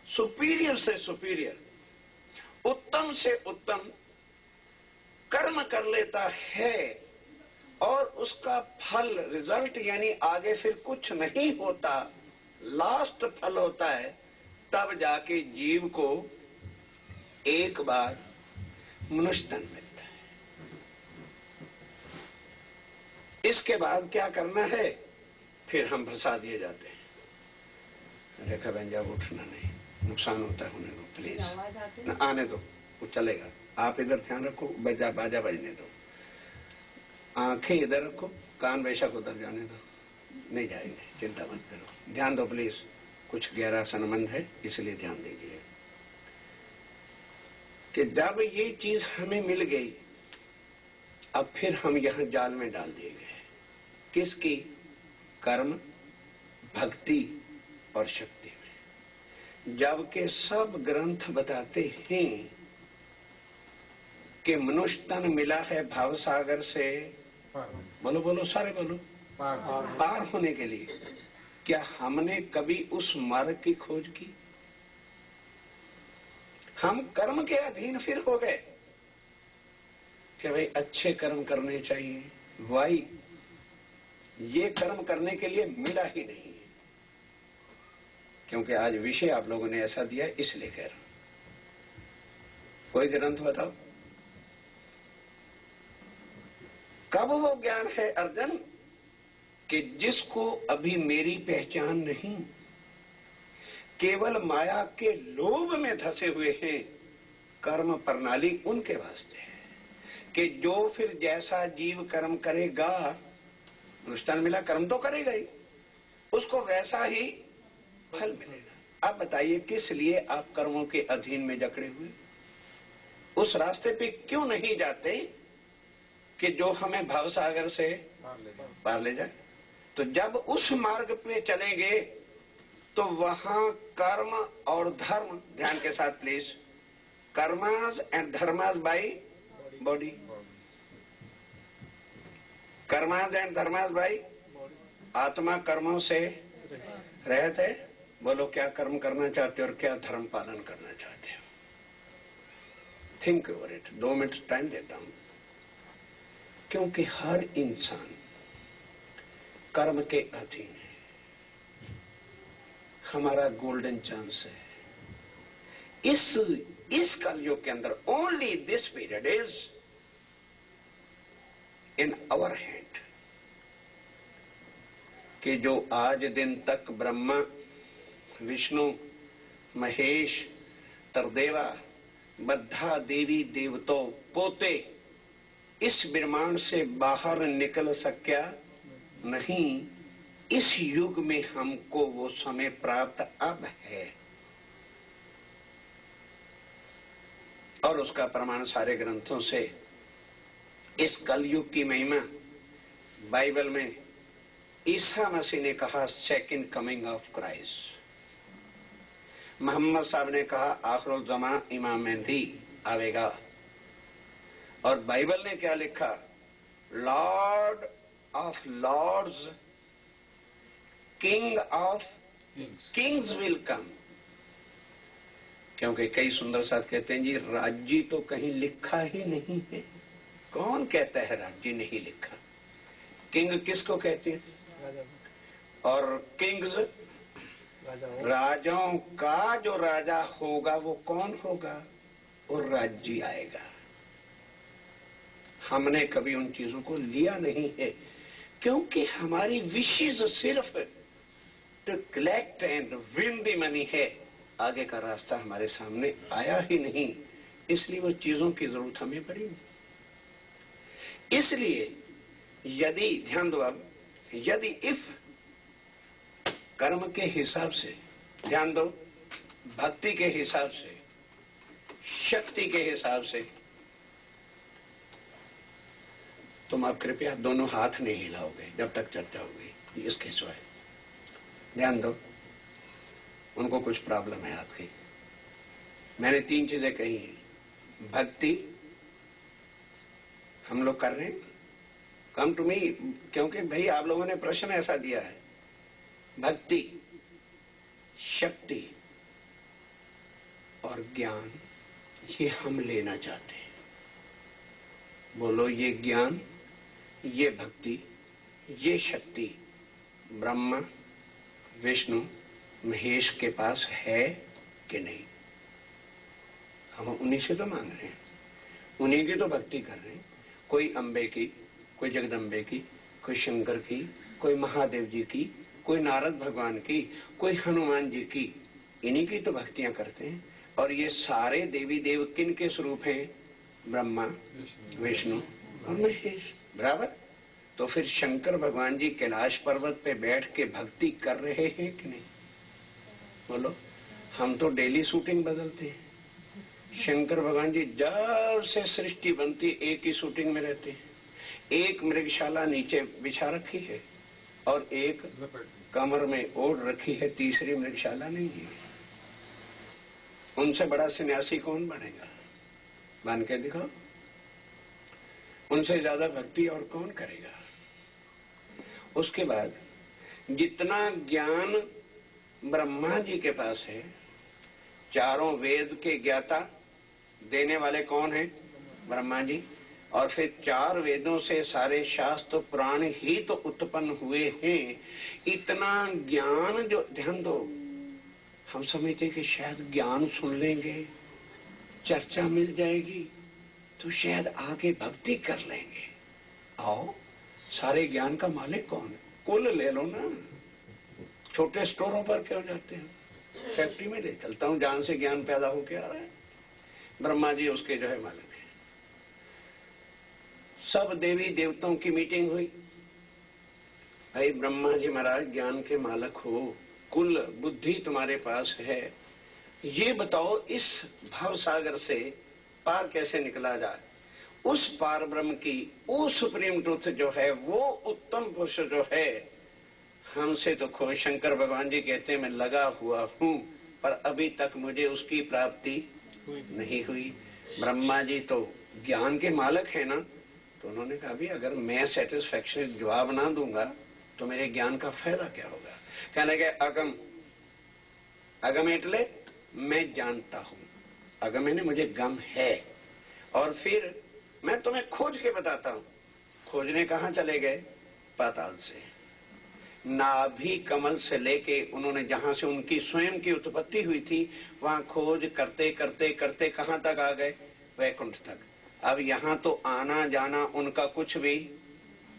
सुपीरियर से सुपीरियर, उत्तम से उत्तम कर्म कर लेता है और उसका फल, रिजल्ट यानी आगे फिर कुछ नहीं होता, लास्ट फल होता है, तब जाके जीव को एक बार मनुष्य तन मिलता है। इसके बाद क्या करना है? फिर हम फंसा दिए जाते हैं। रेखा बहन जाओ, उठना नहीं, नुकसान होता है, होने दो प्लीज, न आने दो, वो चलेगा। आप इधर ध्यान रखो, बाजा बजने दो, आंखें इधर रखो, कान बेशक उधर जाने दो, नहीं जाएंगे, चिंता मत करो, ध्यान दो प्लीज। कुछ गहरा संबंध है, इसलिए ध्यान दीजिए कि जब ये चीज हमें मिल गई, अब फिर हम यहां जाल में डाल दिए गए। किसकी? कर्म, भक्ति और शक्ति में। जबकि सब ग्रंथ बताते हैं कि मनुष्य तन मिला है भाव सागर से, बोलो बोलो सारे बोलो, पार होने के लिए। क्या हमने कभी उस मार्ग की खोज की? हम कर्म के अधीन फिर हो गए कि भाई अच्छे कर्म करने चाहिए, वाई ये कर्म करने के लिए मिला ही नहीं है। क्योंकि आज विषय आप लोगों ने ऐसा दिया, इसलिए कह रहा हूं। कोई ग्रंथ बताओ, कब वो ज्ञान है अर्जुन कि जिसको अभी मेरी पहचान नहीं, केवल माया के लोभ में धसे हुए हैं। कर्म प्रणाली उनके वास्ते है कि जो फिर जैसा जीव कर्म करेगा, अनुष्ठान मिला, कर्म तो करेगा ही, उसको वैसा ही फल मिलेगा। अब बताइए किस लिए आप कर्मों के अधीन में जकड़े हुए? उस रास्ते पे क्यों नहीं जाते कि जो हमें भवसागर से पार ले जाए? तो जब उस मार्ग पे चलेंगे तो वहां कर्म और धर्म, ध्यान के साथ please, karmas and dharmas by body, karmas and dharmas by, आत्मा कर्मों से रहित है। बोलो क्या कर्म करना चाहते हो और क्या धर्म पालन करना चाहते हो? Think over it. 2 minute time देता हूं, क्योंकि हर इंसान कर्म के अधीन है। हमारा गोल्डन चांस है इस कलयुग के अंदर। Only this period is in our hand कि जो आज दिन तक ब्रह्मा, विष्णु, महेश, तरदेवा, बद्धा देवी देवताओं पोते इस ब्रह्मांड से बाहर निकल सका नहीं, इस युग में हमको वो समय प्राप्त अब है। और उसका प्रमाण सारे ग्रंथों से, इस कलयुग की महिमा बाइबल में ईसा मसीह ने कहा second coming of Christ. Mohammad Sahab ने कहा आखिरुल ज़मा इमाम मेहदी आवेगा। और बाइबल ने क्या लिखा? Lord of lords, king of kings will come. क्योंकि कई सुंदर साथ कहते हैं जी राज्य तो कहीं लिखा ही नहीं है। कौन कहता है राज्य नहीं लिखा? किंग किसको कहते हैं? और किंग्स, राजाओं का जो राजा होगा वो कौन होगा? और राज्य आएगा। हमने कभी उन चीजों को लिया नहीं है, क्योंकि हमारी विशेष सिर्फ to collect and win the money है। आगे का रास्ता हमारे सामने आया ही नहीं, इसलिए वो चीजों की जरूरत हमें पड़ी। इसलिए यदि, ध्यान दो अब, यदि इफ कर्म के हिसाब से, ध्यान दो, भक्ति के हिसाब से, शक्ति के हिसाब से, तुम अब कृपया दोनों हाथ नहीं हिलाओगे जब तक चर्चा होगी इसके सिवाय। ध्यान दो, उनको कुछ प्रॉब्लम है हाथ की। मैंने 3 चीजें कही हैं, भक्ति, हम लोग कर रहे हैं। कम टू मी, क्योंकि भाई आप लोगों ने प्रश्न ऐसा दिया है। भक्ति, शक्ति और ज्ञान ये हम लेना चाहते हैं। बोलो, ये ज्ञान, ये भक्ति, ये शक्ति ब्रह्मा विष्णु महेश के पास है कि नहीं? हम उन्हीं से तो मांग रहे हैं, उन्हीं की तो भक्ति कर रहे हैं। कोई अंबे की, कोई जगदम्बे की, कोई शंकर की, कोई महादेव जी की, कोई नारद भगवान की, कोई हनुमान जी की, इन्हीं की तो भक्तियां करते हैं। और ये सारे देवी देव किन के स्वरूप हैं? ब्रह्मा विष्णु और महेश, बराबर। तो फिर शंकर भगवान जी कैलाश पर्वत पे बैठ के भक्ति कर रहे हैं कि नहीं? बोलो, हम तो डेली शूटिंग बदलते हैं। शंकर भगवान जी जब से सृष्टि बनती एक ही शूटिंग में रहते हैं। एक मृगशाला नीचे बिछा रखी है और एक कमर में ओढ़ रखी है, तीसरी मृगशाला नहीं है। उनसे बड़ा सन्यासी कौन बनेगा? बन के दिखाओ। उनसे ज्यादा भक्ति और कौन करेगा? उसके बाद जितना ज्ञान ब्रह्मा जी के पास है, चारों वेद के ज्ञाता देने वाले कौन है? ब्रह्मा जी। और फिर चार वेदों से सारे शास्त्र पुराण ही तो उत्पन्न हुए हैं। इतना ज्ञान जो, ध्यान दो, हम समझते कि शायद ज्ञान सुन लेंगे, चर्चा मिल जाएगी तो शायद आगे भक्ति कर लेंगे। आओ, सारे ज्ञान का मालिक कौन है? कुल ले लो ना। छोटे स्टोरों पर क्यों जाते हैं? फैक्ट्री में ले चलता हूं, जहां से ज्ञान पैदा होके आ रहा है। ब्रह्मा जी उसके जो है मालिक है। सब देवी देवताओं की मीटिंग हुई। भाई ब्रह्मा जी महाराज, ज्ञान के मालिक हो, कुल बुद्धि तुम्हारे पास है, ये बताओ इस भव सागर से पार कैसे निकला जाए? उस पार ब्रह्म की, वो सुप्रीम ट्रुथ जो है, वो उत्तम पुरुष जो है, हमसे तो खो। शंकर भगवान जी कहते हैं मैं लगा हुआ हूं, पर अभी तक मुझे उसकी प्राप्ति नहीं हुई। ब्रह्मा जी तो ज्ञान के मालिक है ना, तो उन्होंने कहा भी अगर मैं सेटिस्फैक्शन जवाब ना दूंगा तो मेरे ज्ञान का फायदा क्या होगा? कहने के अगम, अगम एटले मैं जानता हूं, अगम यानी मुझे गम है। और फिर मैं तुम्हें खोज के बताता हूं। खोजने कहां चले गए? पाताल से, नाभि कमल से लेके उन्होंने जहां से उनकी स्वयं की उत्पत्ति हुई थी, वहां खोज करते करते करते कहां तक आ गए? वैकुंठ तक। अब यहां तो आना जाना उनका कुछ भी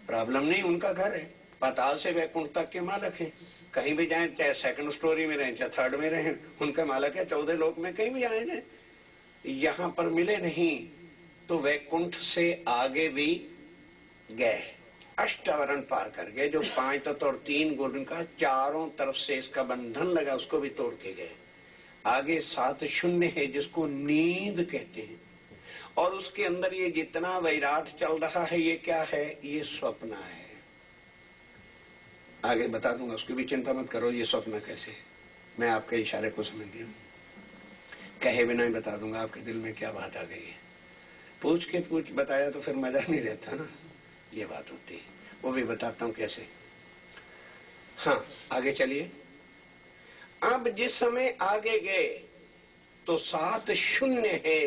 प्रॉब्लम नहीं, उनका घर है। पाताल से वैकुंठ तक के मालिक हैं। कहीं भी जाएं, चाहे सेकंड स्टोरी में रहें चाहे थर्ड में रहें, उनका मालिक है। 14 लोक में कहीं भी आए जाए, यहां पर मिले नहीं तो वैकुंठ से आगे भी गए, अष्टावरण पार कर गए। जो 5 तत्व और 3 गुण का चारों तरफ से इसका बंधन लगा, उसको भी तोड़ के गए। आगे 7 शून्य है जिसको नींद कहते हैं, और उसके अंदर ये जितना वैराट चल रहा है, ये क्या है? ये स्वप्न है। आगे बता दूंगा, उसकी भी चिंता मत करो। ये स्वप्न कैसे है, मैं आपके इशारे को समझ गया, कहे बिना ही बता दूंगा आपके दिल में क्या बात आ गई है। पूछ के पूछ बताया तो फिर मजा नहीं रहता ना, ये बात होती है। वो भी बताता हूं कैसे। हाँ, आगे चलिए। अब जिस समय आगे गए तो 7 शून्य है।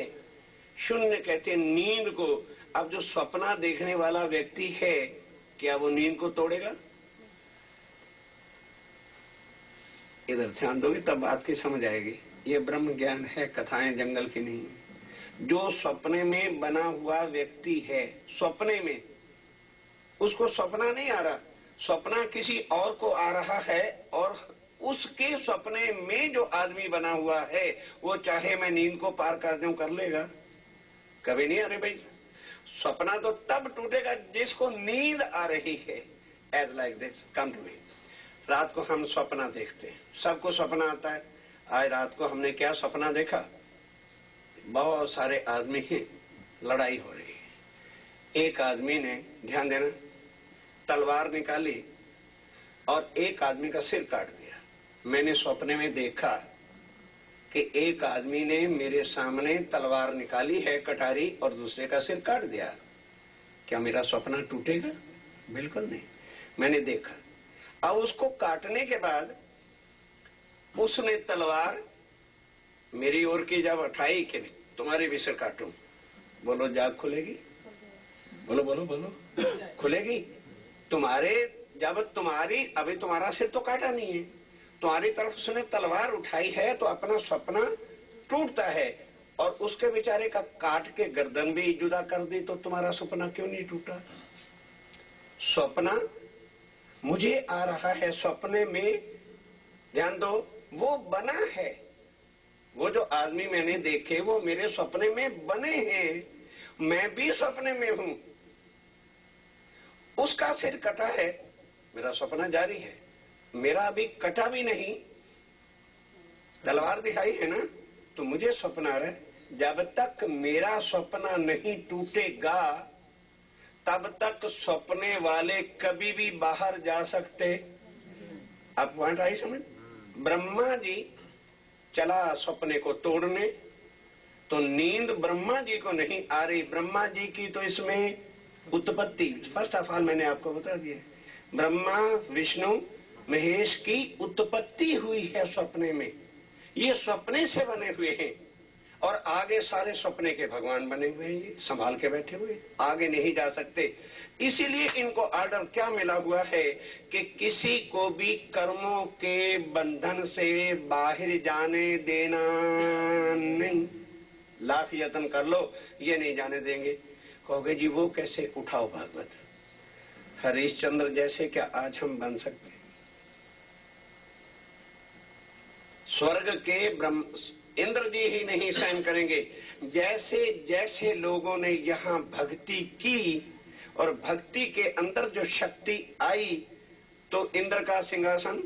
शून्य कहते हैं नींद को। अब जो सपना देखने वाला व्यक्ति है, क्या वो नींद को तोड़ेगा? इधर ध्यान दोगे तब बात की समझ आएगी। ये ब्रह्म ज्ञान है, कथाएं जंगल की नहीं। जो सपने में बना हुआ व्यक्ति है, सपने में उसको सपना नहीं आ रहा, सपना किसी और को आ रहा है, और उसके सपने में जो आदमी बना हुआ है वो चाहे मैं नींद को पार कर दूं, कर लेगा? कभी नहीं। अरे भाई, सपना तो तब टूटेगा जिसको नींद आ रही है। As like this, come to me. रात को हम सपना देखते हैं, सबको सपना आता है। आज रात को हमने क्या सपना देखा? बहुत सारे आदमी हैं, लड़ाई हो रही है। एक आदमी ने, ध्यान देना, तलवार निकाली और एक आदमी का सिर काट दिया। मैंने सपने में देखा कि एक आदमी ने मेरे सामने तलवार निकाली है, कटारी, और दूसरे का सिर काट दिया। क्या मेरा सपना टूटेगा? बिल्कुल नहीं। मैंने देखा। अब उसको काटने के बाद उसने तलवार मेरी ओर की जब उठाई कि तुम्हारी भी सिर काटूं, बोलो जाग खुलेगी? बोलो बोलो बोलो, खुलेगी? तुम्हारे जब तुम्हारी अभी तुम्हारा सिर तो काटा नहीं है, तुम्हारी तरफ उसने तलवार उठाई है तो अपना सपना टूटता है, और उसके बेचारे का काट के गर्दन भी जुदा कर दी तो तुम्हारा सपना क्यों नहीं टूटा? सपना मुझे आ रहा है, सपने में ध्यान दो, वो बना है। वो जो आदमी मैंने देखे वो मेरे सपने में बने हैं, मैं भी सपने में हूं। उसका सिर कटा है, मेरा सपना जारी है। मेरा अभी कटा भी नहीं, तलवार दिखाई है ना, तो मुझे सपना आ रहा है। जब तक मेरा सपना नहीं टूटेगा तब तक सपने वाले कभी भी बाहर जा सकते। आप पॉइंट आई समझ? ब्रह्मा जी चला सपने को तोड़ने, तो नींद ब्रह्मा जी को नहीं आ रही। ब्रह्मा जी की तो इसमें उत्पत्ति, फर्स्ट ऑफ ऑल मैंने आपको बता दिया, ब्रह्मा विष्णु महेश की उत्पत्ति हुई है सपने में। ये सपने से बने हुए हैं, और आगे सारे सपने के भगवान बने हुए हैं, ये संभाल के बैठे हुए, आगे नहीं जा सकते। इसीलिए इनको ऑर्डर क्या मिला हुआ है कि किसी को भी कर्मों के बंधन से बाहर जाने देना नहीं। लाख यत्न कर लो, ये नहीं जाने देंगे। कहोगे जी वो कैसे? उठाओ भागवत। हरिश्चंद्र जैसे क्या आज हम बन सकते हैं? स्वर्ग के ब्रह्म इंद्र जी ही नहीं सहन करेंगे। जैसे जैसे लोगों ने यहां भक्ति की और भक्ति के अंदर जो शक्ति आई तो इंद्र का सिंहासन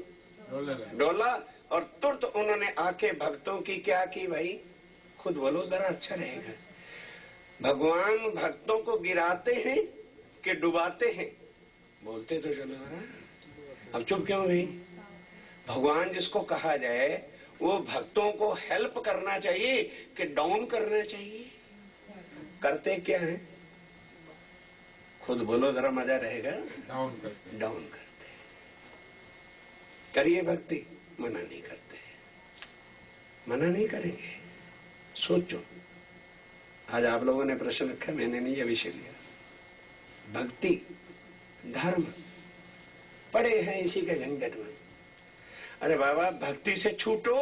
डोला, और तुरंत उन्होंने आके भक्तों की क्या की? भाई खुद बोलो जरा, अच्छा रहेगा। भगवान भक्तों को गिराते हैं कि डुबाते हैं? बोलते तो चलो जरा, अब चुप क्यों भाई? भगवान जिसको कहा जाए वो भक्तों को हेल्प करना चाहिए कि डाउन करना चाहिए? करते क्या है? खुद बोलो जरा, मजा रहेगा। डाउन करते, डाउन करते। करिए भक्ति, मना नहीं करते, मना नहीं करेंगे। सोचो, आज आप लोगों ने प्रश्न रखा, मैंने नहीं ये विषय लिया। भक्ति धर्म पड़े हैं इसी के झंझट में। अरे बाबा, भक्ति से छूटो,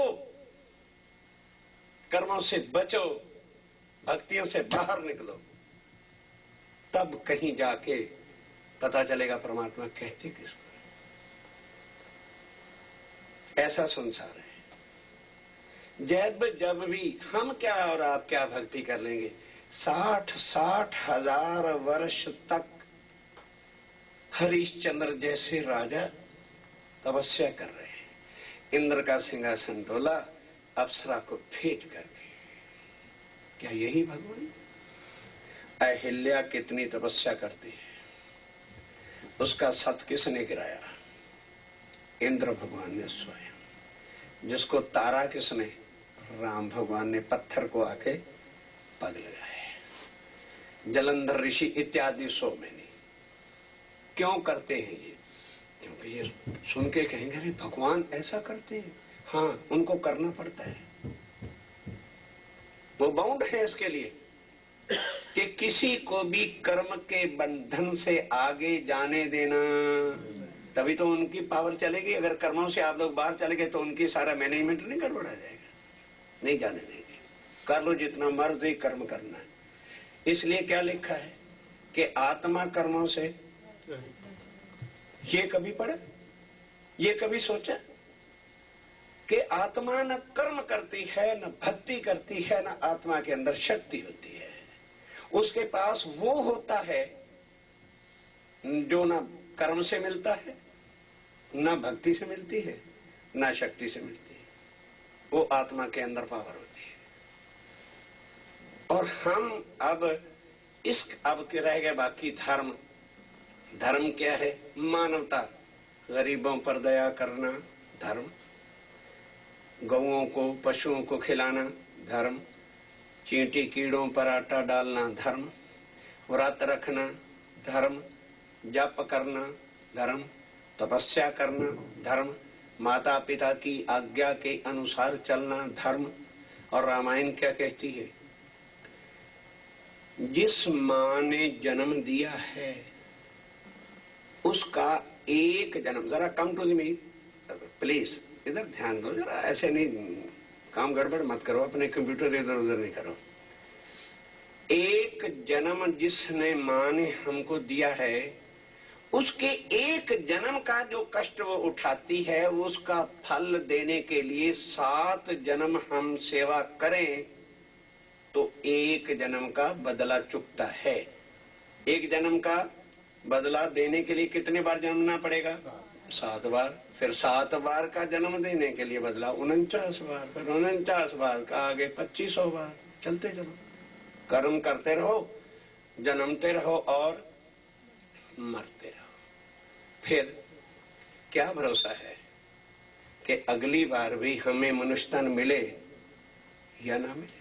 कर्मों से बचो, भक्तियों से बाहर निकलो, तब कहीं जाके पता चलेगा परमात्मा कहते किसको। ऐसा संसार है। जब भी हम क्या और आप क्या भक्ति कर लेंगे, 60 हजार वर्ष तक हरिश्चंद्र जैसे राजा तपस्या कर रहे हैं। इंद्र का सिंहासन डोला, अप्सरा को फेंट कर गए। क्या यही भगवान? अहिल्या कितनी तपस्या करती है, उसका सत किसने गिराया? इंद्र भगवान ने स्वयं। जिसको तारा किसने? राम भगवान ने पत्थर को आके पग लगाए। जलंधर ऋषि इत्यादि 100 महीने क्यों करते हैं ये? क्योंकि ये सुन के कहेंगे अरे भगवान ऐसा करते हैं। हाँ, उनको करना पड़ता है, वो बाउंड है इसके लिए कि किसी को भी कर्म के बंधन से आगे जाने देना, तभी तो उनकी पावर चलेगी। अगर कर्मों से आप लोग बाहर चले गए तो उनकी सारा मैनेजमेंट नहीं गड़बड़ा जाएगा। नहीं जाने देंगे, कर लो जितना मर्जी कर्म करना है। इसलिए क्या लिखा है कि आत्मा कर्मों से, ये कभी पढ़ा, ये कभी सोचा कि आत्मा न कर्म करती है, न भक्ति करती है, न आत्मा के अंदर शक्ति होती है। उसके पास वो होता है जो न कर्म से मिलता है, न भक्ति से मिलती है, न शक्ति से मिलती है। वो आत्मा के अंदर पावर होती है। और हम अब के रह गए बाकी धर्म। धर्म क्या है? मानवता, गरीबों पर दया करना धर्म, गौओं को पशुओं को खिलाना धर्म, चींटी कीड़ों पर आटा डालना धर्म, व्रत रखना धर्म, जप करना धर्म, तपस्या करना धर्म, माता पिता की आज्ञा के अनुसार चलना धर्म। और रामायण क्या कहती है? जिस मां ने जन्म दिया है उसका एक जन्म, जरा कम टू मी प्लीज, इधर ध्यान दो जरा, ऐसे नहीं काम गड़बड़ मत करो, अपने कंप्यूटर इधर उधर नहीं करो। एक जन्म जिसने मां ने हमको दिया है उसके एक जन्म का जो कष्ट वो उठाती है उसका फल देने के लिए 7 जन्म हम सेवा करें तो एक जन्म का बदला चुकता है। एक जन्म का बदला देने के लिए कितने बार जन्मना पड़ेगा? 7 बार। फिर 7 बार का जन्म देने के लिए बदला 49 बार, फिर 49 बार का आगे 2500 बार। चलते चलो, कर्म करते रहो, जन्मते रहो और मरते रहो। फिर क्या भरोसा है कि अगली बार भी हमें मनुष्य तन मिले या ना मिले?